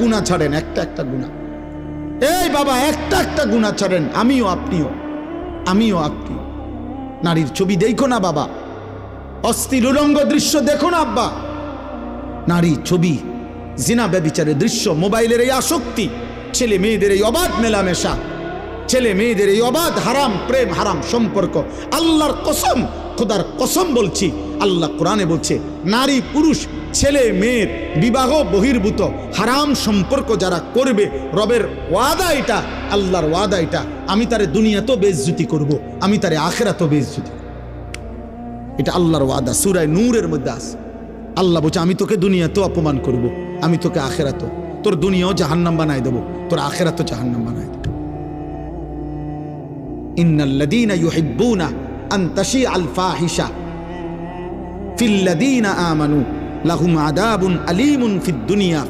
গুনাহ ছাড়েন, একটা গুনাহ। এই বাবা, একটা গুনাহ ছাড়েন। আমিও আপনিও। নারীর ছবি দেখো না বাবা, অস্থির উলঙ্গ দৃশ্য দেখো না আব্বা। নারী ছবি, জিনা ব্যভিচারের দৃশ্য, মোবাইলের এই আসক্তি, ছেলে মেয়েদের এই অবাধ মেলামেশা, ছেলে মেয়েদের এই অবাধ হারাম প্রেম, হারাম সম্পর্ক। আল্লাহর কসম, খোদার কসম বলছি, আল্লাহ কোরআনে বলছে, নারী পুরুষ ছেলে মেয়ের বিবাহ বহির্ভূত হারাম সম্পর্ক যারা করবে, রবের ওয়াদা এটা, আল্লাহর ওয়াদা এটা, আমি তারে দুনিয়াতেও বেইজ্জতি করব, আমি তারে আখিরাতেও বেইজ্জতি। এটা আল্লাহর ওয়াদা, সূরা নূরের মধ্যে আছে। আল্লাহ বলছে, আমি তোকে দুনিয়াতেও অপমান করব, আমি তোকে আখিরাতেও, তোর দুনিয়াও জাহান্নাম বানায় দেবো, তোর আখিরাতও জাহান্নাম বানায় দেবো। ইন্নাল্লাযীনা ইউহিব্বুনা আন তাশিআল ফাহিশা ফিল্লাযীনা আমানু লাহুম আযাবুন আলীমুন ফিদ দুনিয়া